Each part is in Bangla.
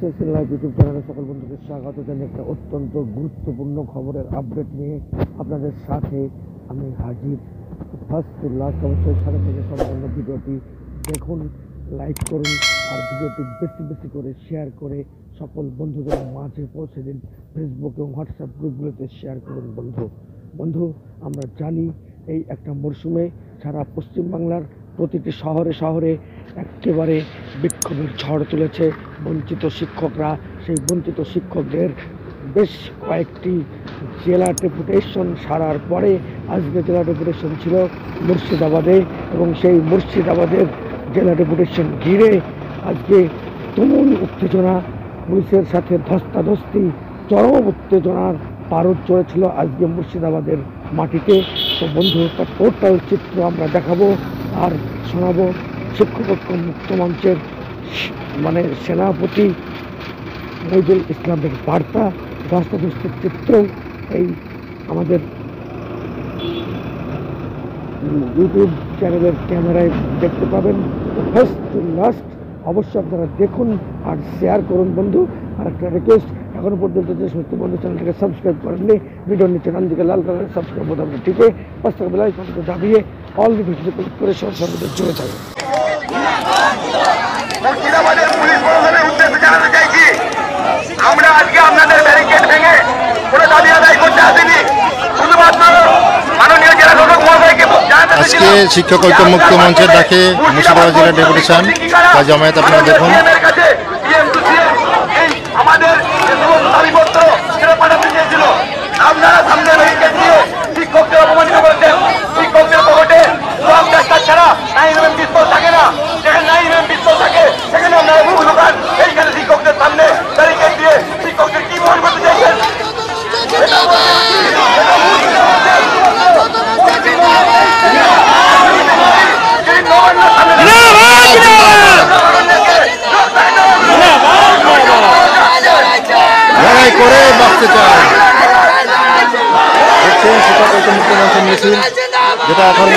সোশ্যাল লাইভ ইউটিউব চ্যানেলে সকল বন্ধুকে স্বাগত জানিয়ে একটা অত্যন্ত গুরুত্বপূর্ণ খবরের আপডেট নিয়ে আপনাদের সাথে আমি হাজির। ফার্স্ট টু লাস্ট অবশ্যই সাথে থেকে সম্পূর্ণ ভিডিওটি দেখুন, লাইক করুন আর ভিডিওটি বেশি বেশি করে শেয়ার করে সকল বন্ধুদের মাঝে পৌঁছে দিন। ফেসবুক এবং হোয়াটসঅ্যাপ গ্রুপগুলোতে শেয়ার করুন। বন্ধু আমরা জানি এই একটা মরশুমে সারা পশ্চিমবাংলার প্রতিটি শহরে শহরে একেবারে বিক্ষোভের ঝড় তুলেছে বঞ্চিত শিক্ষকরা। সেই বঞ্চিত শিক্ষকদের বেশ কয়েকটি জেলা ডেপুটেশন সারার পরে আজকে জেলা ডেপুটেশন ছিল মুর্শিদাবাদে, এবং সেই মুর্শিদাবাদের জেলা ডেপুটেশন ঘিরে আজকে তুমুল উত্তেজনা, পুলিশের সাথে ধস্তাধস্তি, চরম উত্তেজনার পারদ চলেছিল আজকে মুর্শিদাবাদের মাটিতে। তো বন্ধু, তার টোটাল চিত্র আমরা দেখাবো আর শোনাবো শিক্ষক মুক্ত মঞ্চের সেনাপতি মহিদুল ইসলামের বার্তা, ধস্তাধস্তির চিত্র এই আমাদের ইউটিউব চ্যানেলের ক্যামেরায় দেখতে পাবেন। ফার্স্ট টু লাস্ট অবশ্যই আপনারা দেখুন আর শেয়ার করুন। বন্ধু, আর একটা রিকোয়েস্ট, এখনো পর্যন্ত যে সমস্ত বন্ধু চ্যানেলটিকে সাবস্ক্রাইব করেননি, ভিডিওর নিচে ডান দিকে লাল কালারের সাবস্ক্রাইব বোতামটি টিপে পাঁচ টাকা বেল আইকনটিতে দাবিয়ে অল ভিডিওতে ক্লিক করে সর্বদা জুড়ে থাকুন। মুর্শিদাবাদের পুলিশ প্রশাসনের উদ্দেশ্যে জানাতে চাইছি, আমরা আজকে আপনাদের ব্যারিকেড ভেঙে কোনো দাবি আদায় করতে আসিনি, শুধুমাত্র মাননীয় জেলা শাসক মহোদয়কে আজকে শিক্ষক ঐক্য মুক্ত মঞ্চের ডাকে মুর্শিদাবাদ জেলা ডেপুটেশন বা জামায়াত আপনারা দেখুন। আমাদের যে সমস্ত দাবিপত্র সেটা পাঠাতে চেয়েছিল, আপনারা সামনে ব্যারিকেড দিয়ে শিক্ষকদের অপমানিত করেছেন। শিক্ষকদের পকেটে ছাড়া 9mm পিস্তল থাকে না, যেখানে 9mm পিস্তল থাকে সেখানে আপনারা মুখ লুকান। এইখানে শিক্ষকদের সামনে ব্যারিকেড দিয়ে শিক্ষকদের কি মনে করতে চাইছেন? লড়াই করে বাঁচতে চায়। দেখছেন শিক্ষক ঐক্য মুক্ত মঞ্চের মিছিল, যেটা এখন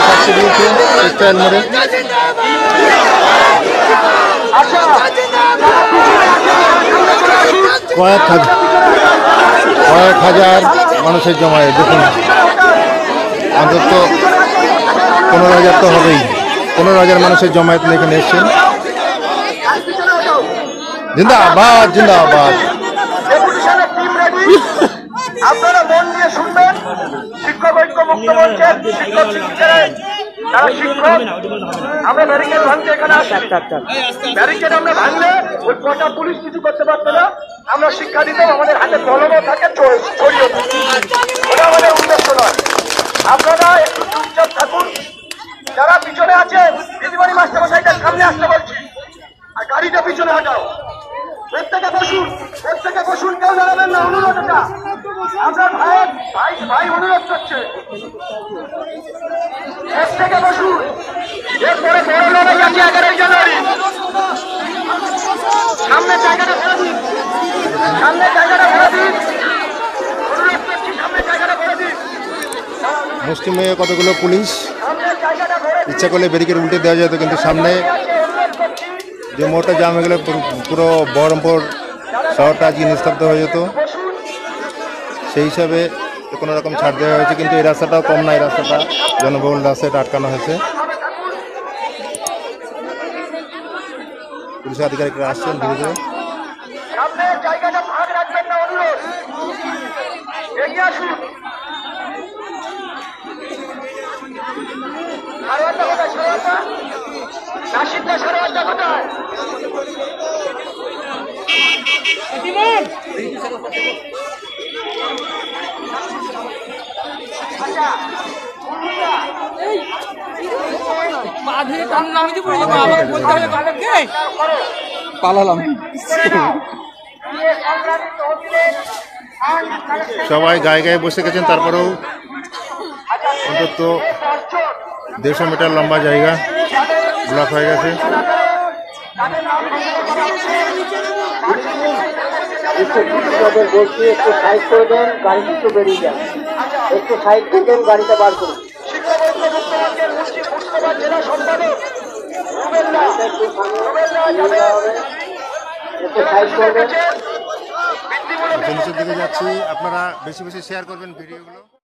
সাক্ষী দিয়েছে স্টাইল মোড়ে। কয়েক হাজার মানুষের জমায়েত দেখুন, অন্তত 15,000 তো হবেই। 15,000 মানুষের জমায়েত এখানে এসছেন। জিন্দাবাদ জিন্দাবাদ। আপনারা মন দিয়ে শুনবেন, শিক্ষক ঐক্য মুক্ত মঞ্চের শিক্ষক শিক্ষিকারা, তারা শিক্ষক, আমরা ব্যারিকেড ভাঙতে এখানে আসি। ব্যারিকেড আমরা ভাঙলে ওই কটা পুলিশ কিছু করতে পারতো না। আমরা শিক্ষা দিতাম, আমাদের হাতে কলমও থাকে, ছড়িয়ে থাকে। ওটা আমাদের উদ্দেশ্য নয়। আপনারা একটু চুপচাপ থাকুন। যারা পিছনে আছে, দিদিমণি মাস্টারমশাইটার সামনে আসতে বলছি, আর গাড়িটা পিছনে হাঁটাও। প্রত্যেকে বসুন, কেউ দাঁড়াবেন না, অনুরোধ এটা। আপনার ভাই অনুরোধ করছে, প্রত্যেকে বসুন। এরপরে বড় লড়াই আছে 11 জানুয়ারি। সামনে জায়গাটা ভরে দিন, অনুরোধ করছি, সামনে জায়গাটা ভরে দিন। মুসলিমে কতগুলো পুলিশ ইচ্ছা করলে ব্যারিকেড উল্টে দেওয়া যেত, কিন্তু সামনে যে মোড়টা জাম হয়ে গেলে পুরো বহরমপুর শহরটা আজকে নিস্তব্ধ হয়ে যেত। সেই হিসাবে কোনো রকম ছাড় দেওয়া হয়েছে, কিন্তু এই রাস্তাটাও কম না, এই রাস্তাটা জনবহুল রাস্তাটা আটকানো হয়েছে। পুলিশ আধিকারিকরা আসছেন ধীরে ধীরে। পালালাম। সবাই গায়ে গায়ে বসে গেছেন, তারপরেও অন্তত 150 মিটার লম্বা জায়গা ব্লক হয়ে গেছে। বলছি একটু সাইড করে দেন, গাড়ি একটু বেরিয়ে যান, একটু সাইড করে দেন, গাড়িটা বার করুন। একটু সাইড করবেন। নিচের দিকে যাচ্ছি, আপনারা বেশি বেশি শেয়ার করবেন ভিডিওগুলো।